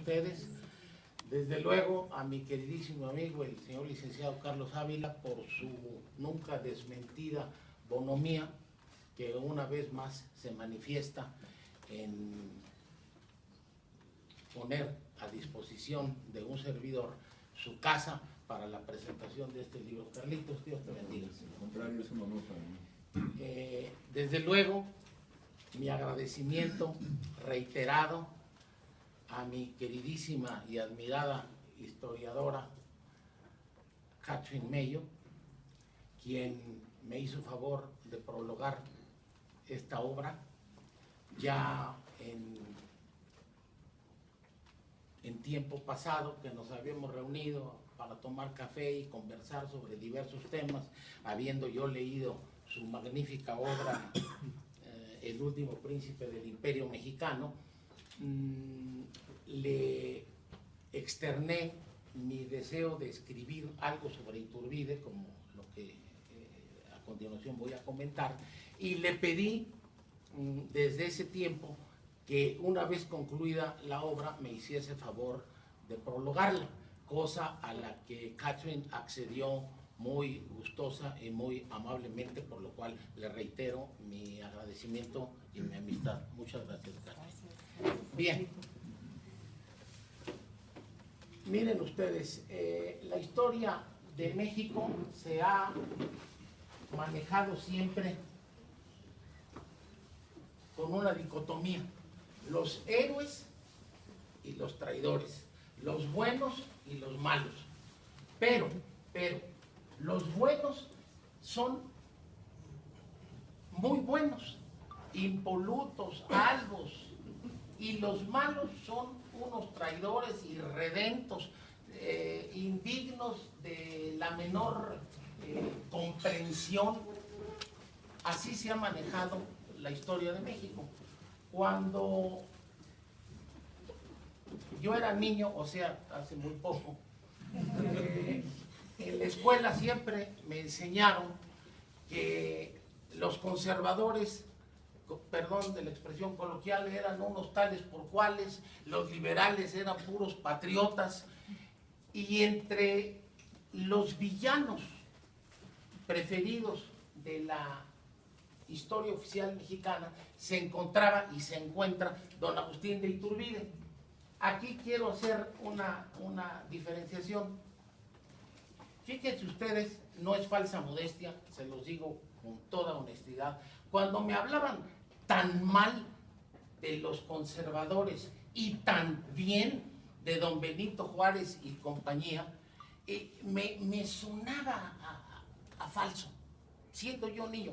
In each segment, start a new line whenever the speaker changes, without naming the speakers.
ustedes. Desde luego a mi queridísimo amigo, el señor licenciado Carlos Ávila, por su nunca desmentida bonomía, que una vez más se manifiesta en poner a disposición de un servidor su casa para la presentación de este libro. Carlitos, Dios te bendiga.
Al contrario, es un honor para mí.
Desde luego, mi agradecimiento reiterado a mi queridísima y admirada historiadora Catherine Mayo, quien me hizo favor de prologar esta obra ya en tiempo pasado, que nos habíamos reunido para tomar café y conversar sobre diversos temas, habiendo yo leído su magnífica obra El último príncipe del Imperio Mexicano. Le externé mi deseo de escribir algo sobre Iturbide, como lo que a continuación voy a comentar, y le pedí desde ese tiempo que una vez concluida la obra me hiciese favor de prologarla, cosa a la que Catherine accedió muy gustosa y muy amablemente, por lo cual le reitero mi agradecimiento y mi amistad. Muchas gracias, Catherine. Bien. Miren ustedes, la historia de México se ha manejado siempre con una dicotomía: los héroes y los traidores, los buenos y los malos. Pero los buenos son muy buenos, impolutos, albos, y los malos son unos traidores irredentos, indignos de la menor comprensión. Así se ha manejado la historia de México. Cuando yo era niño, o sea, hace muy poco, en la escuela siempre me enseñaron que los conservadores, perdón de la expresión coloquial, eran unos tales por cuales, los liberales eran puros patriotas, y entre los villanos preferidos de la historia oficial mexicana se encontraba y se encuentra don Agustín de Iturbide. Aquí quiero hacer una diferenciación. Fíjense ustedes, no es falsa modestia, se los digo con toda honestidad, cuando me hablaban tan mal de los conservadores y tan bien de don Benito Juárez y compañía, me sonaba a falso, siendo yo niño.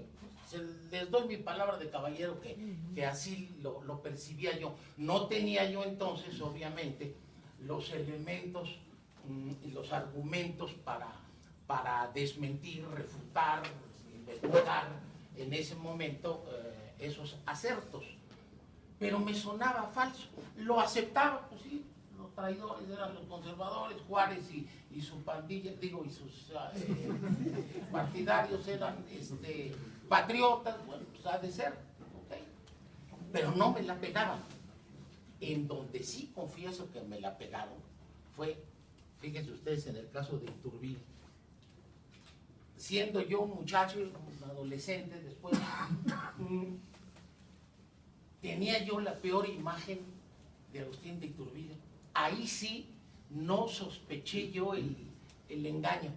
Les doy mi palabra de caballero que así lo percibía yo. No tenía yo entonces, obviamente, los elementos y los argumentos para desmentir, refutar, investigar en ese momento esos acertos. Pero me sonaba falso. Lo aceptaba, pues sí, los traidores eran los conservadores, Juárez y su pandilla, digo, y sus partidarios eran patriotas, bueno, pues ha de ser, ¿okay? Pero no me la pegaban. En donde sí confieso que me la pegaron fue, fíjense ustedes, en el caso de Iturbide. Siendo yo un muchacho, un adolescente después, tenía yo la peor imagen de Agustín de Iturbide. Ahí sí no sospeché yo el engaño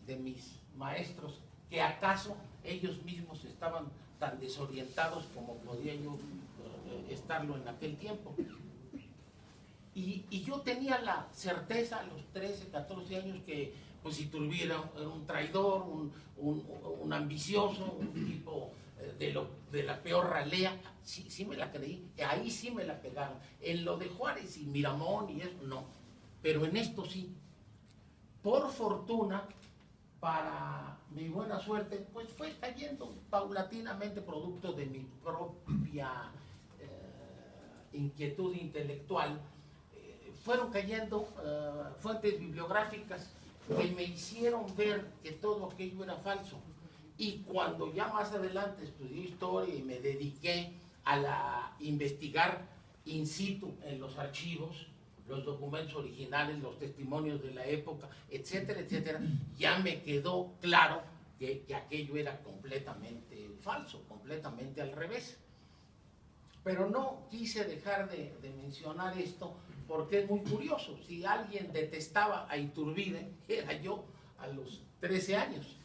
de mis maestros, que acaso ellos mismos estaban tan desorientados como podía yo estarlo en aquel tiempo. Y yo tenía la certeza a los 13, 14 años que pues Iturbide era un traidor, un ambicioso, un tipo de la peor ralea. Sí me la creí, ahí sí me la pegaron. En lo de Juárez y Miramón y eso, no. Pero en esto sí. Por fortuna, para mi buena suerte, pues fue cayendo paulatinamente, producto de mi propia inquietud intelectual. Fueron cayendo fuentes bibliográficas que me hicieron ver que todo aquello era falso. Y cuando ya más adelante estudié historia y me dediqué a investigar in situ en los archivos, los documentos originales, los testimonios de la época, etcétera, etcétera, ya me quedó claro que aquello era completamente falso, completamente al revés. Pero no quise dejar de mencionar esto porque es muy curioso. Si alguien detestaba a Iturbide, era yo a los 13 años.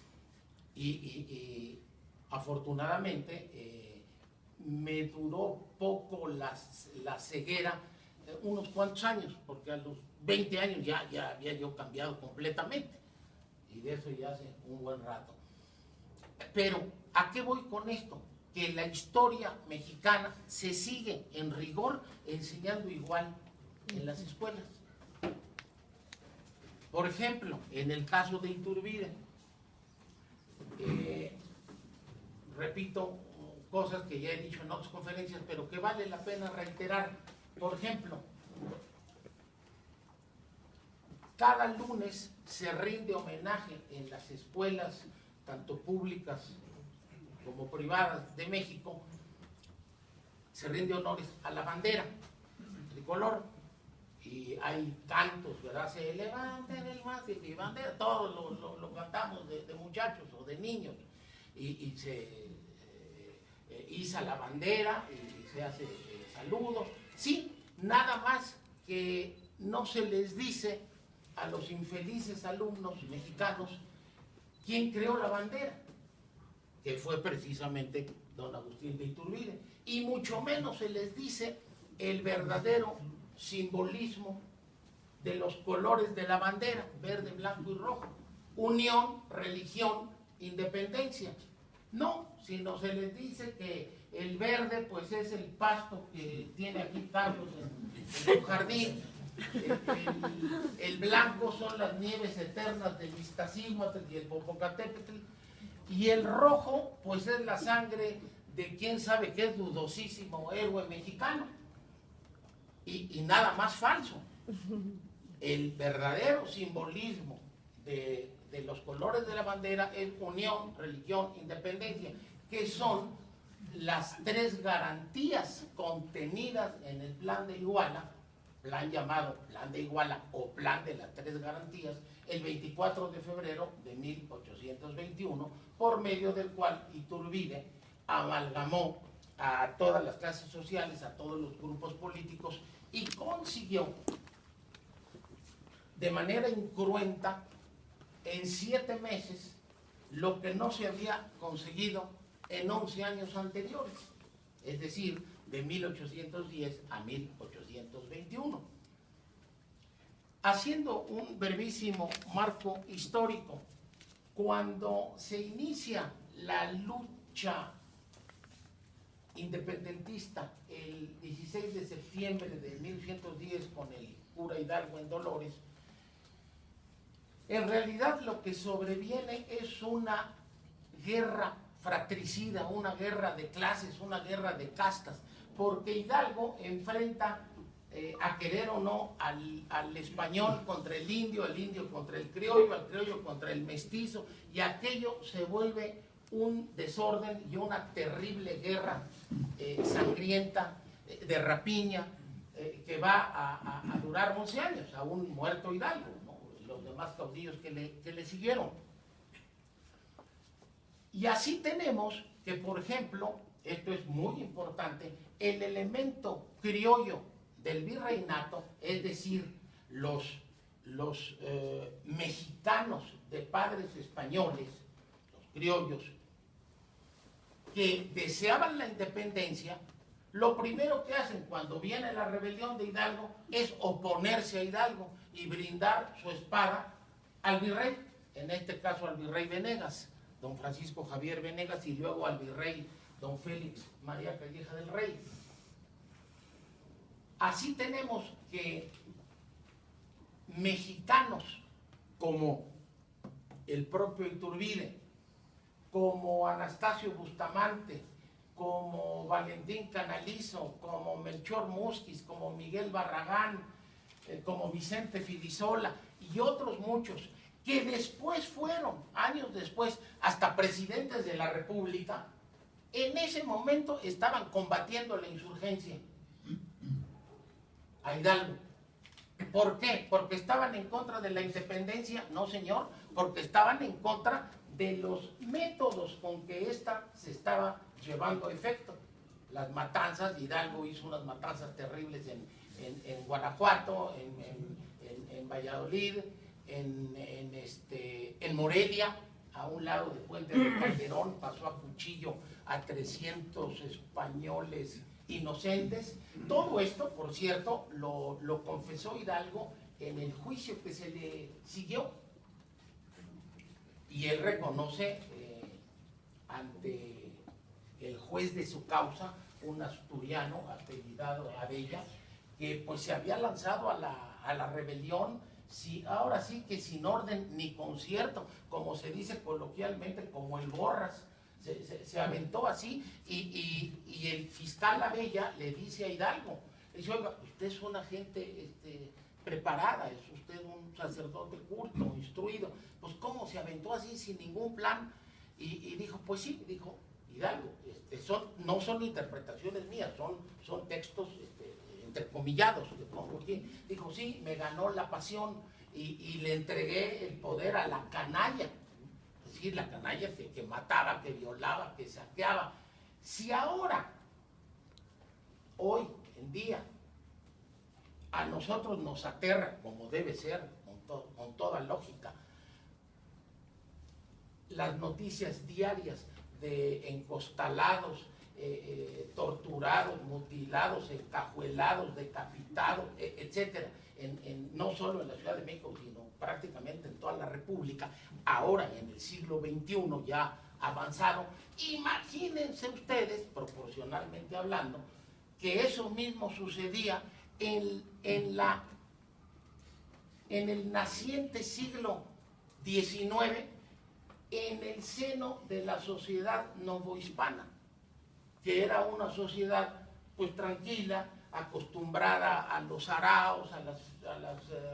Y afortunadamente me duró poco la ceguera, unos cuantos años, porque a los 20 años ya había yo cambiado completamente. Y de eso ya hace un buen rato. Pero, ¿a qué voy con esto? Que la historia mexicana se sigue en rigor enseñando igual en las escuelas. Por ejemplo, en el caso de Iturbide, repito cosas que ya he dicho en otras conferencias, pero que vale la pena reiterar. Por ejemplo, cada lunes se rinde homenaje en las escuelas, tanto públicas como privadas de México, se rinde honores a la bandera tricolor. Y hay cantos, ¿verdad? Se levanten el mástil y bandera, todos lo cantamos de muchachos o de niños. Y se iza la bandera y se hace saludos. Sí, nada más que no se les dice a los infelices alumnos mexicanos quién creó la bandera, que fue precisamente don Agustín de Iturbide, y mucho menos se les dice el verdadero simbolismo de los colores de la bandera, verde, blanco y rojo: unión, religión, independencia. No, sino se les dice que el verde pues es el pasto que tiene aquí Carlos en su jardín, el blanco son las nieves eternas del Iztaccíhuatl y el Popocatépetl, y el rojo pues es la sangre de quién sabe qué dudosísimo héroe mexicano. Y nada más falso. El verdadero simbolismo de los colores de la bandera es unión, religión, independencia, que son las tres garantías contenidas en el Plan de Iguala, plan llamado Plan de Iguala o Plan de las Tres Garantías, el 24 de febrero de 1821, por medio del cual Iturbide amalgamó a todas las clases sociales, a todos los grupos políticos, y consiguió de manera incruenta en 7 meses lo que no se había conseguido en 11 años anteriores, es decir, de 1810 a 1821. Haciendo un brevísimo marco histórico, cuando se inicia la lucha independentista el 16 de septiembre de 1110 con el cura Hidalgo en Dolores, en realidad lo que sobreviene es una guerra fratricida, una guerra de clases, una guerra de castas, porque Hidalgo enfrenta, a querer o no, al español contra el indio contra el criollo, al criollo contra el mestizo, y aquello se vuelve un desorden y una terrible guerra sangrienta, de rapiña, que va a durar 11 años, aún muerto Hidalgo, ¿no? Los demás caudillos que le siguieron. Y así tenemos que, por ejemplo, esto es muy importante, el elemento criollo del virreinato, es decir, los mexicanos de padres españoles, los criollos, que deseaban la independencia, lo primero que hacen cuando viene la rebelión de Hidalgo es oponerse a Hidalgo y brindar su espada al virrey, en este caso al virrey Venegas, don Francisco Javier Venegas, y luego al virrey don Félix María Calleja del Rey. Así tenemos que mexicanos como el propio Iturbide, como Anastasio Bustamante, como Valentín Canalizo, como Melchor Musquiz, como Miguel Barragán, como Vicente Fidisola y otros muchos, que después fueron, años después, hasta presidentes de la República, en ese momento estaban combatiendo la insurgencia a Hidalgo. ¿Por qué? ¿Porque estaban en contra de la independencia? No, señor, porque estaban en contra de los métodos con que ésta se estaba llevando a efecto. Las matanzas, Hidalgo hizo unas matanzas terribles en Guanajuato, en Valladolid, en Morelia, a un lado de Puente de Calderón, pasó a cuchillo a 300 españoles inocentes. Todo esto, por cierto, lo confesó Hidalgo en el juicio que se le siguió. Y él reconoce ante el juez de su causa, un asturiano apellidado Abella, que pues se había lanzado a la rebelión, ahora sí que sin orden ni concierto, como se dice coloquialmente, como el Borras. Se aventó así y el fiscal Abella le dice a Hidalgo, le dice, oiga, usted es una gente preparada, es usted un sacerdote culto, instruido, pues ¿cómo se aventó así sin ningún plan? Y dijo, pues sí, dijo Hidalgo, no son interpretaciones mías, son textos intercomillados, le pongo aquí. Dijo, sí, me ganó la pasión y le entregué el poder a la canalla. Es decir, la canalla que mataba, que violaba, que saqueaba. Si ahora, hoy en día, a nosotros nos aterra, como debe ser, con toda lógica, las noticias diarias de encostalados, torturados, mutilados, encajuelados, decapitados, etcétera, no solo en la Ciudad de México, sino prácticamente en toda la República, ahora en el siglo XXI ya avanzado. Imagínense ustedes, proporcionalmente hablando, que eso mismo sucedía en el naciente siglo XIX, en el seno de la sociedad novohispana, que era una sociedad pues tranquila, acostumbrada a los saraos, a las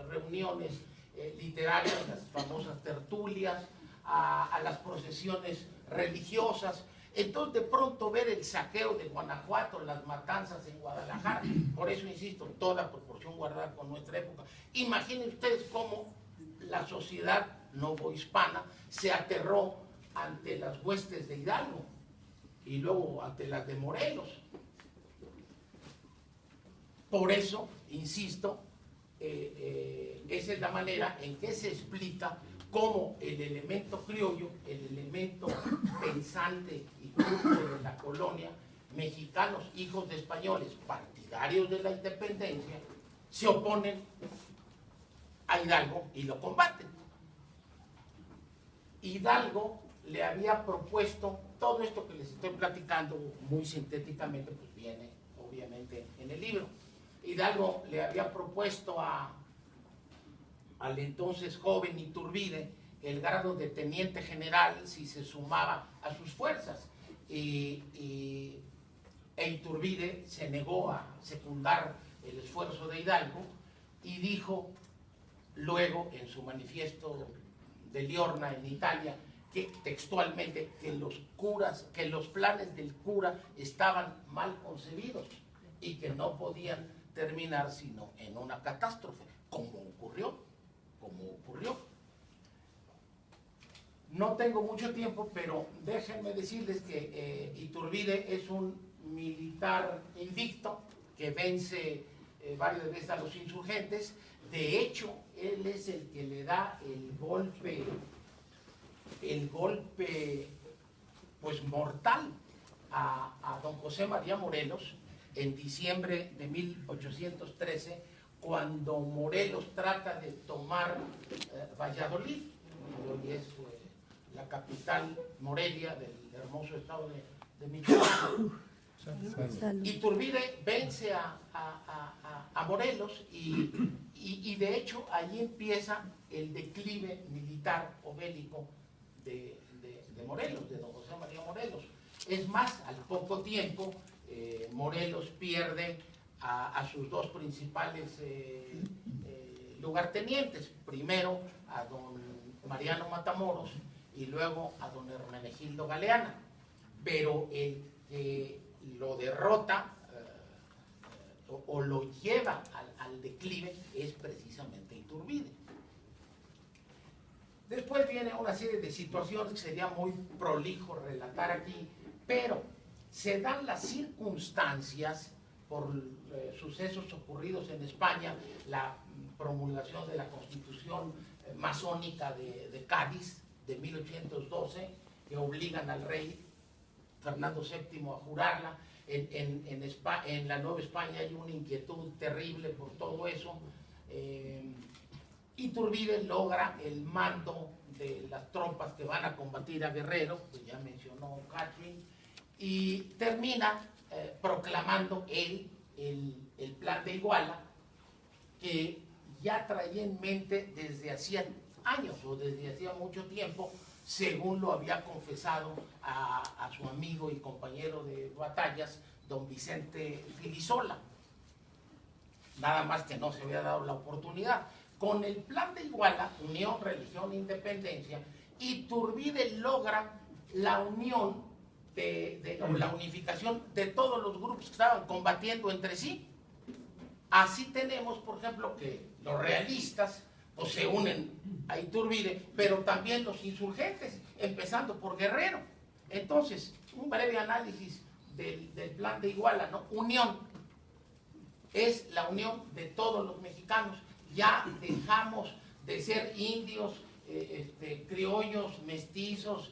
reuniones literarias, las famosas tertulias, a las procesiones religiosas. Entonces, de pronto ver el saqueo de Guanajuato, las matanzas en Guadalajara, por eso insisto, toda proporción guardada con nuestra época. Imaginen ustedes cómo la sociedad novohispana se aterró ante las huestes de Hidalgo y luego ante las de Morelos. Por eso, insisto, esa es la manera en que se explica cómo el elemento criollo, el elemento pensante y culto de la colonia, mexicanos, hijos de españoles, partidarios de la independencia, se oponen a Hidalgo y lo combaten. Hidalgo le había propuesto, todo esto que les estoy platicando muy sintéticamente, pues viene obviamente en el libro. Hidalgo le había propuesto al entonces joven Iturbide el grado de teniente general si se sumaba a sus fuerzas, e Iturbide se negó a secundar el esfuerzo de Hidalgo y dijo luego en su manifiesto de Liorna en Italia, que textualmente que los planes del cura estaban mal concebidos y que no podían terminar sino en una catástrofe, como ocurrió. No tengo mucho tiempo, pero déjenme decirles que Iturbide es un militar invicto que vence varias veces a los insurgentes. De hecho, él es el que le da el golpe pues mortal a don José María Morelos en diciembre de 1813, cuando Morelos trata de tomar Valladolid, que hoy es la capital Morelia del hermoso estado de Michoacán. Iturbide vence a Morelos y de hecho allí empieza el declive militar o bélico de Morelos, de don José María Morelos. Es más, al poco tiempo Morelos pierde a sus dos principales lugartenientes, primero a don Mariano Matamoros y luego a don Hermenegildo Galeana, pero el que lo derrota o lo lleva al declive es precisamente Iturbide. Después viene una serie de situaciones que sería muy prolijo relatar aquí, pero se dan las circunstancias por sucesos ocurridos en España, la promulgación de la Constitución masónica de Cádiz de 1812, que obligan al rey Fernando VII a jurarla. En la Nueva España hay una inquietud terrible por todo eso. Iturbide logra el mando de las tropas que van a combatir a Guerrero, que ya mencionó Catherine, y termina proclamando el plan de Iguala, que ya traía en mente desde hacía años o desde hacía mucho tiempo, según lo había confesado a su amigo y compañero de batallas, don Vicente Filisola. Nada más que no se había dado la oportunidad. Con el plan de Iguala, unión, religión e independencia, Iturbide logra la unión la unificación de todos los grupos que estaban combatiendo entre sí. Así tenemos, por ejemplo, que los realistas pues, se unen a Iturbide, pero también los insurgentes, empezando por Guerrero. Entonces, un breve análisis del plan de Iguala, ¿no? Unión es la unión de todos los mexicanos. Ya dejamos de ser indios, criollos, mestizos,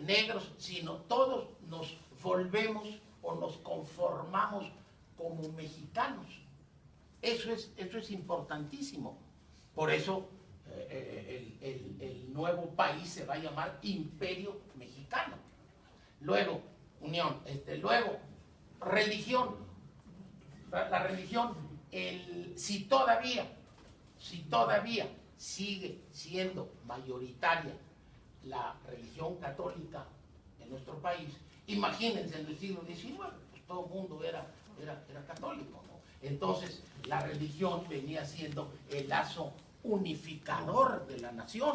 negros, sino todos nos volvemos o nos conformamos como mexicanos. Eso es importantísimo. Por eso el nuevo país se va a llamar Imperio Mexicano. Luego, unión. Luego, religión. La religión, si todavía sigue siendo mayoritaria la religión católica en nuestro país, imagínense en el siglo XIX, pues todo el mundo era católico, ¿no? Entonces la religión venía siendo el lazo unificador de la nación,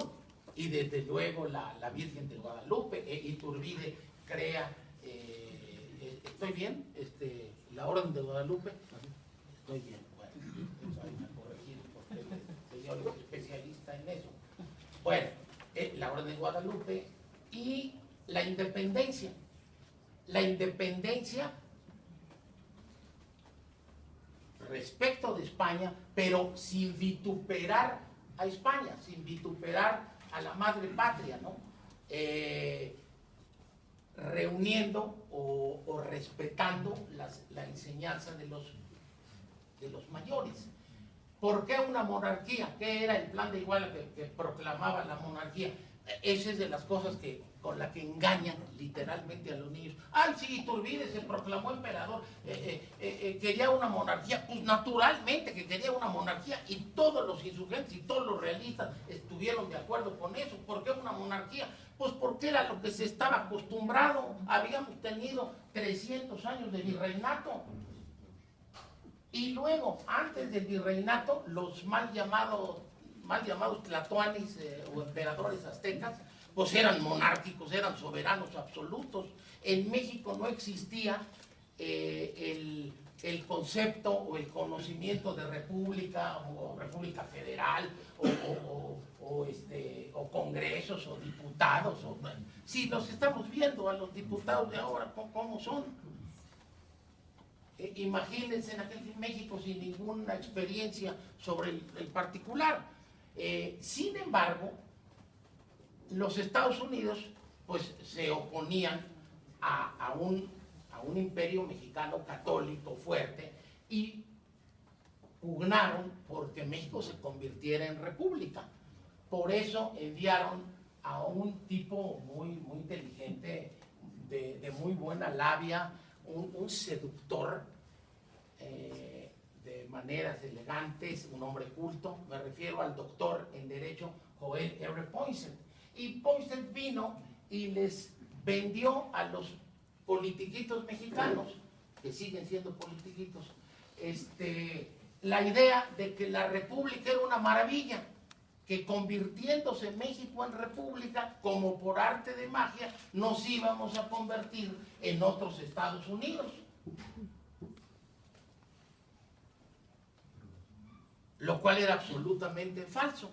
y desde luego la Virgen de Guadalupe. Iturbide crea, ¿estoy bien? La Orden de Guadalupe. Estoy bien, bueno, hay que corregir porque el señor es especialista en eso. Bueno, la Orden de Guadalupe y la independencia. La independencia respecto de España, pero sin vituperar a España, sin vituperar a la madre patria, ¿no? Reuniendo o respetando la enseñanza de los mayores. ¿Por qué una monarquía? ¿Qué era el plan de Iguala que proclamaba la monarquía? Esa es de las cosas con la que engañan literalmente a los niños. Ay, sí, Iturbide se proclamó emperador, quería una monarquía. Pues naturalmente que quería una monarquía, y todos los insurgentes y todos los realistas estuvieron de acuerdo con eso. ¿Por qué una monarquía? Pues porque era lo que se estaba acostumbrado. Habíamos tenido 300 años de virreinato. Y luego, antes del virreinato, los mal llamados tlatoanis o emperadores aztecas, pues eran monárquicos, eran soberanos absolutos. En México no existía el concepto o el conocimiento de república o república federal o congresos o diputados. Si los estamos viendo a los diputados de ahora, ¿cómo son? Imagínense en aquel México sin ninguna experiencia sobre el particular. Sin embargo, los Estados Unidos pues se oponían a un imperio mexicano católico fuerte y pugnaron porque México se convirtiera en república. Por eso enviaron a un tipo muy inteligente, de muy buena labia, un seductor, de maneras elegantes, un hombre culto. Me refiero al doctor en Derecho Joel R. Poinsett. Y Poinsett vino y les vendió a los politiquitos mexicanos, que siguen siendo politiquitos, la idea de que la república era una maravilla, que convirtiéndose México en república, como por arte de magia, nos íbamos a convertir en otros Estados Unidos. lo cual era absolutamente falso.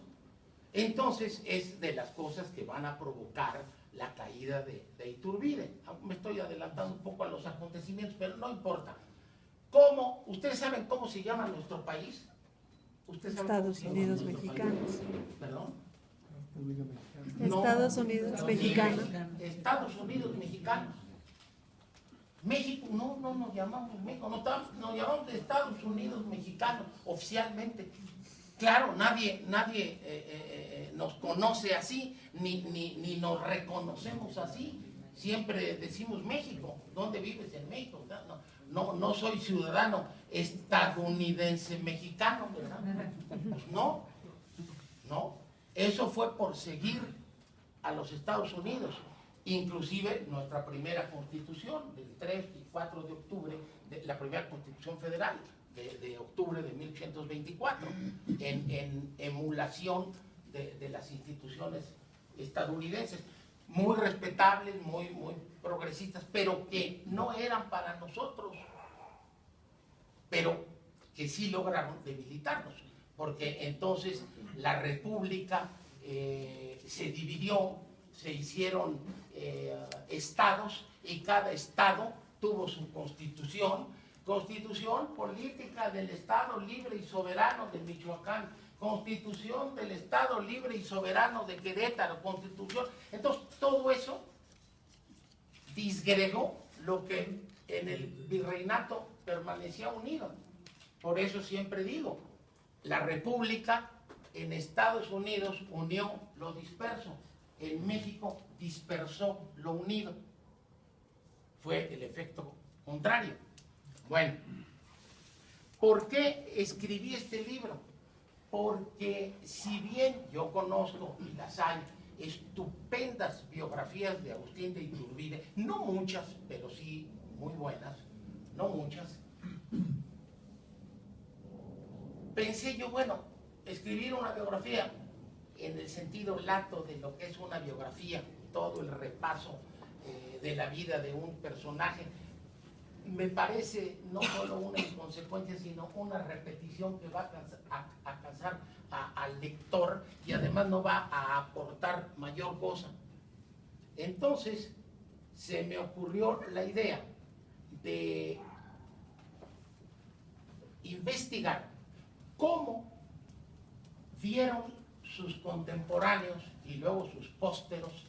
Entonces es de las cosas que van a provocar la caída de Iturbide. Me estoy adelantando un poco a los acontecimientos, pero no importa. ¿Ustedes saben cómo se llama nuestro país?
Estados Unidos Mexicanos.
¿Perdón?
Estados Unidos Mexicanos.
Estados Unidos Mexicanos. México, no nos llamamos México, nos llamamos Estados Unidos Mexicanos oficialmente. Claro, nadie nos conoce así, ni nos reconocemos así. Siempre decimos México. ¿Dónde vives? En México. No soy ciudadano estadounidense mexicano, ¿verdad? Pues no. Eso fue por seguir a los Estados Unidos. Inclusive nuestra primera constitución, del 3 y 4 de octubre, la primera constitución federal, de octubre de 1824, en emulación de las instituciones estadounidenses, muy respetables, muy progresistas, pero que no eran para nosotros, pero que sí lograron debilitarnos, porque entonces la república se dividió, se hicieron estados, y cada estado tuvo su constitución política del Estado Libre y Soberano de Michoacán, Constitución del Estado Libre y Soberano de Querétaro, Constitución. Entonces, todo eso disgregó lo que en el virreinato permanecía unido. Por eso siempre digo, la República en Estados Unidos unió lo disperso, en México dispersó lo unido. Fue el efecto contrario. Bueno, ¿por qué escribí este libro? Porque si bien yo conozco, y las hay, estupendas biografías de Agustín de Iturbide, no muchas, pero sí muy buenas, no muchas, pensé yo, bueno, escribir una biografía en el sentido lato de lo que es una biografía, todo el repaso de la vida de un personaje, me parece no solo una inconsecuencia, sino una repetición que va a cansar al lector, y además no va a aportar mayor cosa. Entonces se me ocurrió la idea de investigar cómo vieron sus contemporáneos y luego sus pósteros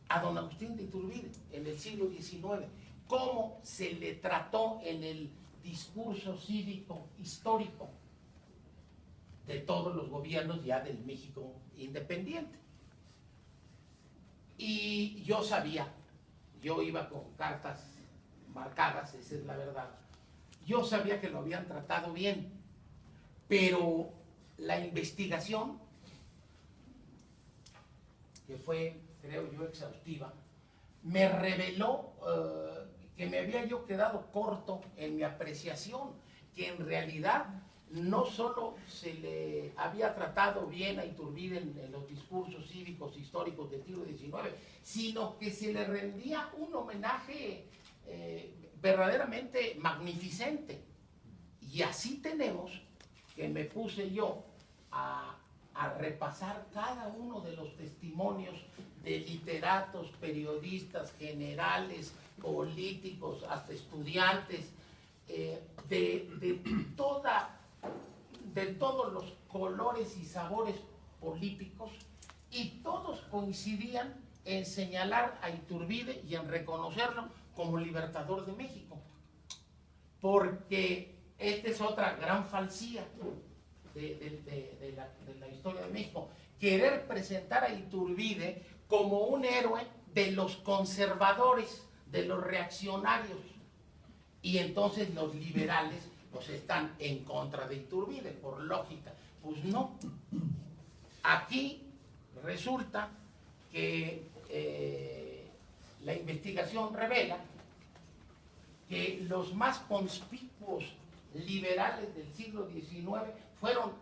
a don Agustín de Iturbide en el siglo XIX, cómo se le trató en el discurso cívico histórico de todos los gobiernos ya del México independiente. Y yo sabía, yo iba con cartas marcadas, esa es la verdad, yo sabía que lo habían tratado bien, pero la investigación, que fue, creo yo, exhaustiva, me reveló que me había yo quedado corto en mi apreciación, que en realidad no solo se le había tratado bien a Iturbide en los discursos cívicos históricos del siglo XIX, sino que se le rendía un homenaje verdaderamente magnificente. Y así tenemos que me puse yo a repasar cada uno de los testimonios de literatos, periodistas, generales, políticos, hasta estudiantes, de todos los colores y sabores políticos, y todos coincidían en señalar a Iturbide y en reconocerlo como libertador de México, porque esta es otra gran falsía de la historia de México, querer presentar a Iturbide como un héroe de los conservadores, de los reaccionarios, y entonces los liberales pues están en contra de Iturbide, por lógica. Pues no. Aquí resulta que la investigación revela que los más conspicuos liberales del siglo XIX fueron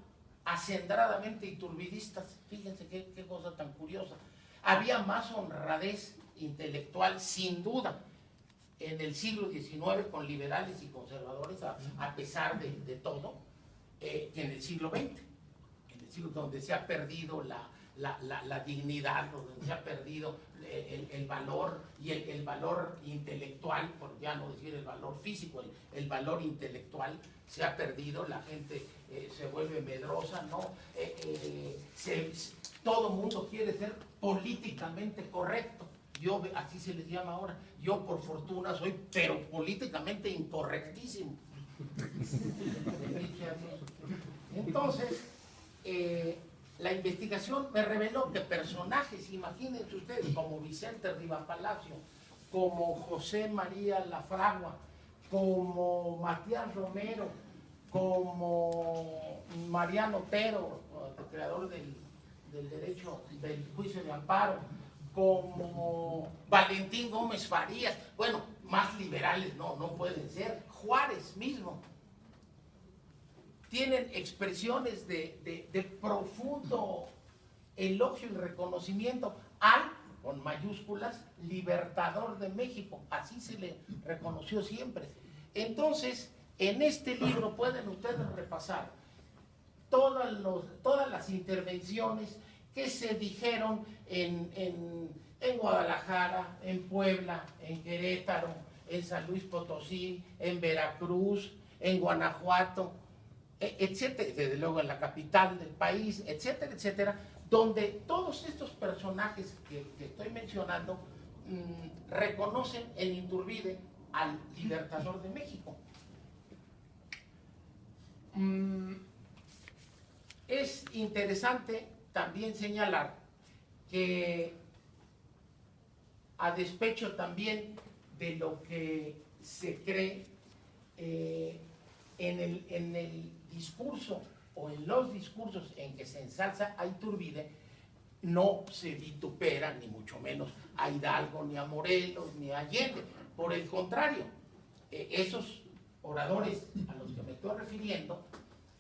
acendradamente iturbidistas. Fíjense qué cosa tan curiosa. Había más honradez intelectual, sin duda, en el siglo XIX con liberales y conservadores, a pesar de todo, que en el siglo XX. donde se ha perdido la dignidad, donde se ha perdido el valor y el valor intelectual, por ya no decir el valor físico, el valor intelectual se ha perdido, la gente se vuelve medrosa, ¿no? Todo mundo quiere ser políticamente correcto. Yo, así se les llama ahora, yo por fortuna soy, pero políticamente incorrectísimo. Entonces, la investigación me reveló que personajes, imagínense ustedes, como Vicente Rivapalacio, como José María Lafragua, como Matías Romero, como Mariano Otero, el creador del derecho del juicio de amparo, como Valentín Gómez Farías, bueno, más liberales no pueden ser, Juárez mismo, tienen expresiones de profundo elogio y reconocimiento al, con mayúsculas, libertador de México, así se le reconoció siempre. Entonces, en este libro pueden ustedes repasar todas las intervenciones que se dijeron en Guadalajara, en Puebla, en Querétaro, en San Luis Potosí, en Veracruz, en Guanajuato, etcétera, desde luego en la capital del país, etcétera, etcétera, donde todos estos personajes que estoy mencionando reconocen en Iturbide al libertador de México. Es interesante también señalar que, a despecho también de lo que se cree en el discurso o en los discursos en que se ensalza a Iturbide, no se vitupera ni mucho menos a Hidalgo, ni a Morelos, ni a Allende. Por el contrario, esos oradores a los que me estoy refiriendo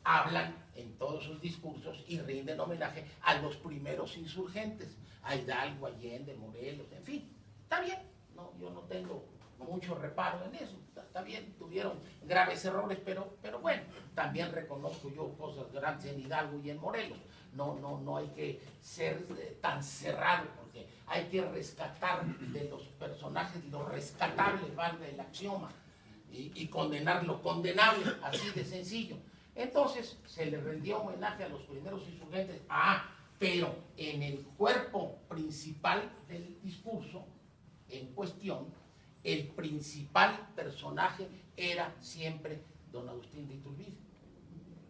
hablan en todos sus discursos y rinden homenaje a los primeros insurgentes, a Hidalgo, Allende, Morelos, en fin. Está bien, no, yo no tengo mucho reparo en eso, está bien, tuvieron graves errores, pero bueno, también reconozco yo cosas grandes en Hidalgo y en Morelos. No hay que ser tan cerrado, porque hay que rescatar de los personajes lo rescatable, valga el axioma, y condenar lo condenable, así de sencillo. Entonces se le rendió homenaje a los primeros insurgentes, pero en el cuerpo principal del discurso en cuestión, el principal personaje era siempre don Agustín de Iturbide,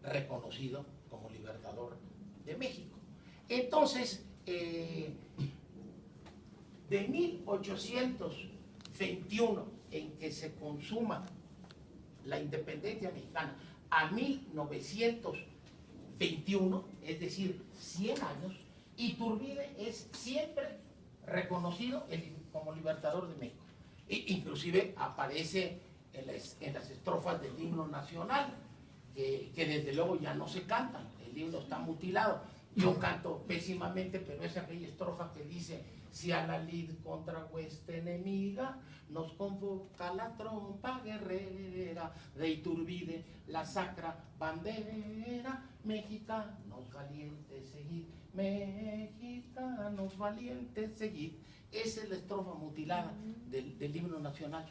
reconocido como libertador de México. Entonces, de 1821, en que se consuma la independencia mexicana, a 1921, es decir, 100 años, Iturbide es siempre reconocido como libertador de México. Inclusive aparece en las estrofas del himno nacional, que desde luego ya no se cantan, el himno está mutilado. Yo canto pésimamente, pero es aquella estrofa que dice: si a la lid contra hueste enemiga nos convoca la trompa guerrera de Iturbide, la sacra bandera, mexicanos valientes seguid, mexicanos valientes seguid. Esa es la estrofa mutilada del himno nacional.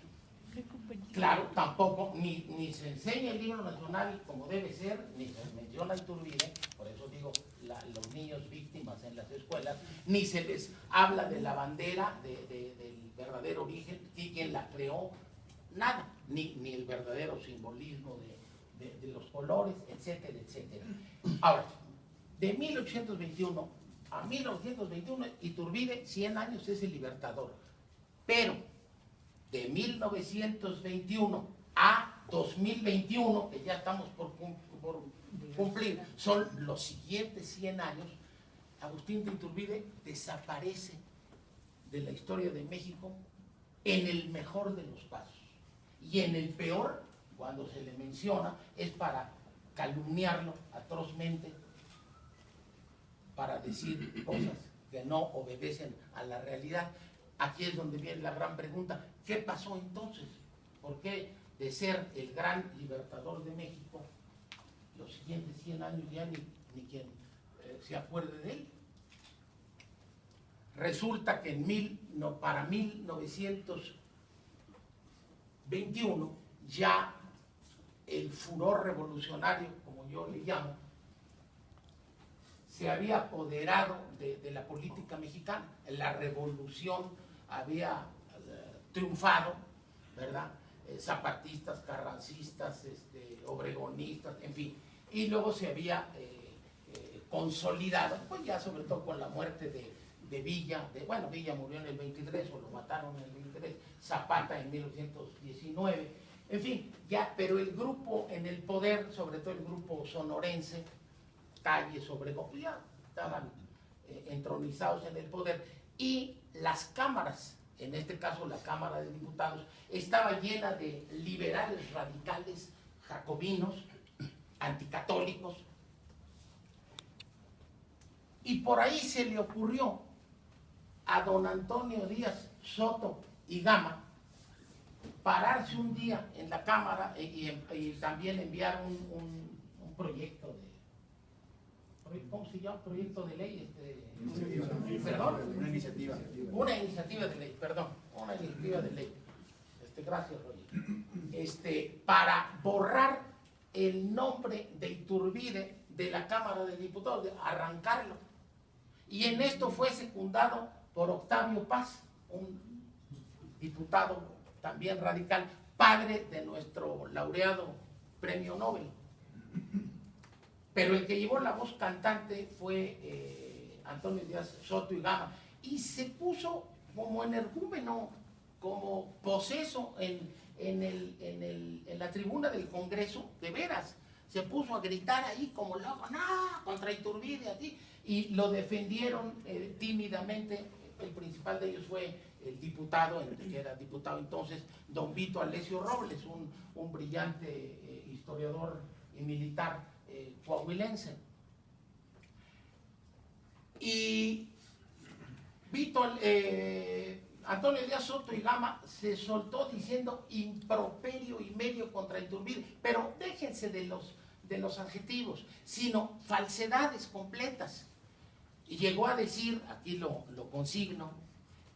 Claro, tampoco, ni se enseña el himno nacional como debe ser, ni se menciona Iturbide, por eso digo, los niños víctimas en las escuelas, ni se les habla de la bandera, del verdadero origen, y quién la creó, nada, ni el verdadero simbolismo de los colores, etcétera, etcétera. Ahora, de 1821 a 1921, Iturbide, 100 años, es el libertador, pero de 1921 a 2021, que ya estamos por cumplir, son los siguientes 100 años, Agustín de Iturbide desaparece de la historia de México en el mejor de los casos. Y en el peor, cuando se le menciona, es para calumniarlo atrozmente, para decir cosas que no obedecen a la realidad. Aquí es donde viene la gran pregunta: ¿qué pasó entonces? ¿Por qué de ser el gran libertador de México, los siguientes 100 años ya ni quien se acuerde de él. Resulta que para 1921 ya el furor revolucionario, como yo le llamo, se había apoderado de la política mexicana. La revolución había triunfado, ¿verdad? Zapatistas, carrancistas, obregonistas, en fin. Y luego se había consolidado, pues ya sobre todo con la muerte de Villa, Villa murió en el 23, o lo mataron en el 23, Zapata en 1919, en fin, ya, pero el grupo en el poder, sobre todo el grupo sonorense, Calles, Obregón, ya estaban entronizados en el poder, y las cámaras, en este caso la Cámara de Diputados, estaba llena de liberales radicales, jacobinos, anticatólicos, y por ahí se le ocurrió a don Antonio Díaz Soto y Gama pararse un día en la Cámara y también enviar un proyecto de, ¿cómo se llama? Proyecto de ley, perdón, una iniciativa de ley, perdón, una iniciativa de ley. Gracias, Roger. Para borrar el nombre de Iturbide de la Cámara de Diputados, de arrancarlo. Y en esto fue secundado por Octavio Paz, un diputado también radical, padre de nuestro laureado Premio Nobel. Pero el que llevó la voz cantante fue Antonio Díaz Soto y Gama, y se puso como energúmeno, como poseso en la tribuna del Congreso, de veras, se puso a gritar ahí como loco, no, contra Iturbide, así, y lo defendieron tímidamente. El principal de ellos fue el diputado, que era diputado entonces, don Vito Alessio Robles, un brillante historiador y militar coahuilense. Y Antonio Díaz Soto y Gama se soltó diciendo improperio y medio contra Iturbide, pero déjense de los adjetivos, sino falsedades completas. Y llegó a decir, aquí lo consigno,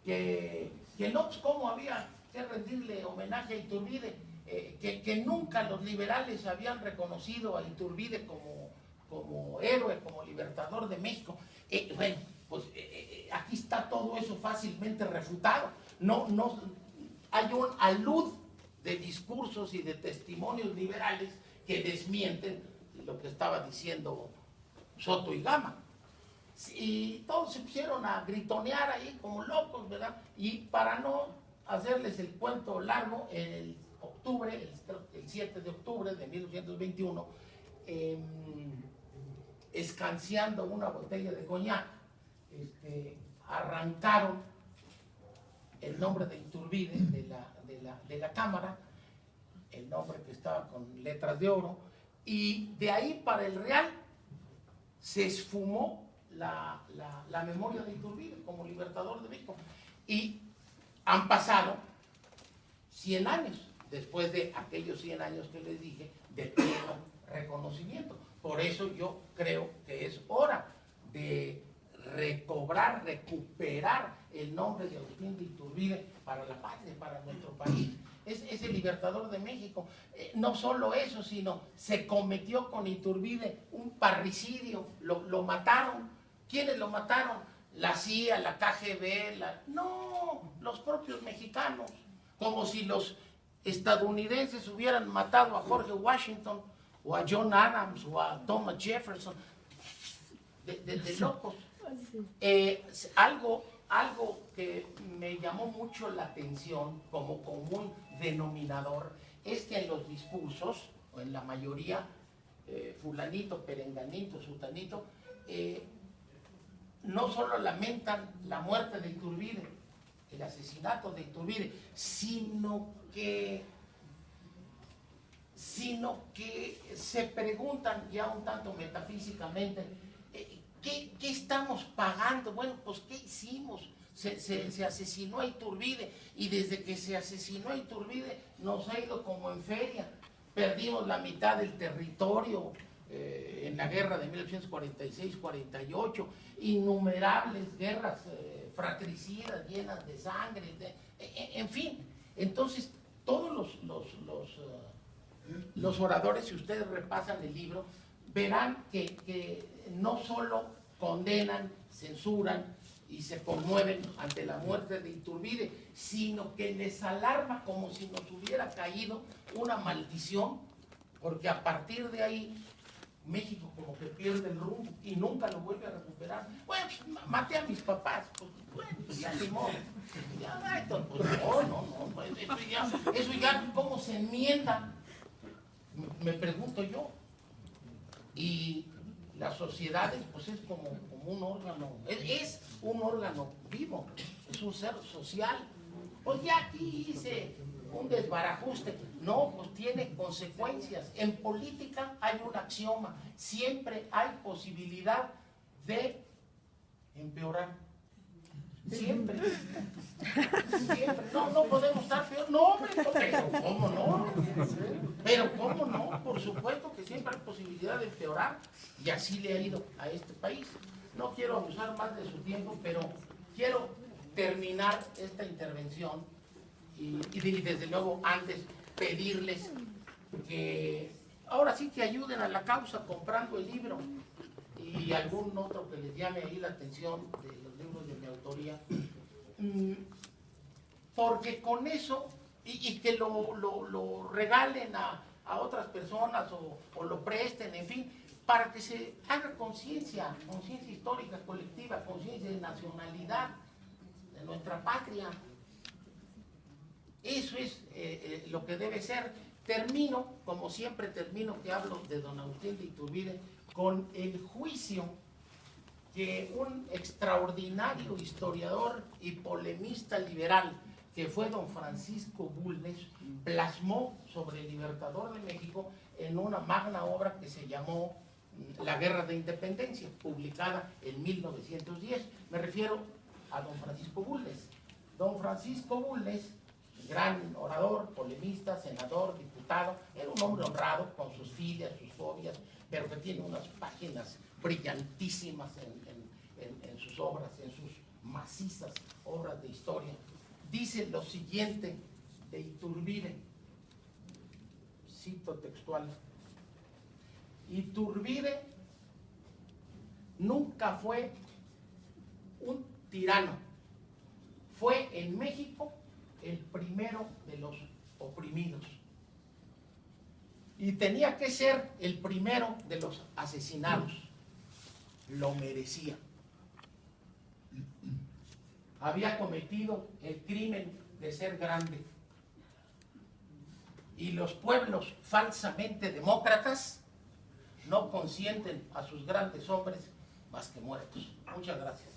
que no, pues cómo había que rendirle homenaje a Iturbide, que nunca los liberales habían reconocido a Iturbide como héroe, como libertador de México. Bueno, pues aquí está todo eso fácilmente refutado. No, hay un alud de discursos y de testimonios liberales que desmienten lo que estaba diciendo Soto y Gama. Y todos se pusieron a gritonear ahí como locos, ¿verdad? Y para no hacerles el cuento largo, el 7 de octubre de 1921, escanciando una botella de coñac, arrancaron el nombre de Iturbide de la Cámara, el nombre que estaba con letras de oro, y de ahí para el Real se esfumó la memoria de Iturbide como libertador de México. Y han pasado 100 años, después de aquellos 100 años que les dije, de pleno reconocimiento. Por eso yo creo que es hora de recuperar el nombre de Agustín de Iturbide para la patria, para nuestro país. Es el libertador de México. No solo eso, sino se cometió con Iturbide un parricidio, lo mataron. ¿Quiénes lo mataron? La CIA, la KGB, no, los propios mexicanos. Como si los estadounidenses hubieran matado a George Washington, o a John Adams, o a Thomas Jefferson. De locos. Algo que me llamó mucho la atención como común denominador es que en los discursos, o en la mayoría, fulanito, perenganito, sutanito, no solo lamentan la muerte de Iturbide, el asesinato de Iturbide, sino que se preguntan ya un tanto metafísicamente, ¿qué estamos pagando? Bueno, pues ¿qué hicimos? Se asesinó a Iturbide, y desde que se asesinó a Iturbide nos ha ido como en feria. Perdimos la mitad del territorio, en la guerra de 1946-48, innumerables guerras fratricidas, llenas de sangre, en fin. Entonces, todos los oradores, si ustedes repasan el libro, verán que no solo condenan, censuran y se conmueven ante la muerte de Iturbide, sino que les alarma como si nos hubiera caído una maldición, porque a partir de ahí México como que pierde el rumbo y nunca lo vuelve a recuperar. Bueno, pues, maté a mis papás, pues bueno, pues ya ni modo. Ya, pues no, pues, eso ya cómo se enmienda, me pregunto yo. Y las sociedades, pues es como un órgano, es un órgano vivo, es un ser social. Pues ya aquí hice un desbarajuste. No, pues tiene consecuencias. En política hay un axioma, siempre hay posibilidad de empeorar. Siempre. Siempre. No podemos estar peor. No, hombre, pero ¿cómo no? Pero ¿cómo no? Por supuesto que siempre hay posibilidad de empeorar. Y así le ha ido a este país. No quiero abusar más de su tiempo, pero quiero terminar esta intervención y desde luego antes pedirles que ahora sí que ayuden a la causa comprando el libro y algún otro que les llame ahí la atención de los libros de mi autoría, porque con eso y que lo regalen a otras personas o lo presten, en fin, para que se haga conciencia histórica colectiva, conciencia de nacionalidad de nuestra patria. Eso es lo que debe ser. Termino, como siempre termino que hablo de don Agustín de Iturbide, con el juicio que un extraordinario historiador y polemista liberal que fue don Francisco Bulnes plasmó sobre el Libertador de México en una magna obra que se llamó La Guerra de Independencia, publicada en 1910. Me refiero a don Francisco Bulnes. Don Francisco Bulnes, gran orador, polemista, senador, diputado, era un hombre honrado con sus filias, sus fobias, pero que tiene unas páginas brillantísimas en sus obras, en sus macizas obras de historia. Dice lo siguiente de Iturbide, cito textual: Iturbide nunca fue un tirano, fue en México el primero de los oprimidos y tenía que ser el primero de los asesinados. Lo merecía. Había cometido el crimen de ser grande y los pueblos falsamente demócratas no consienten a sus grandes hombres más que muertos. Muchas gracias.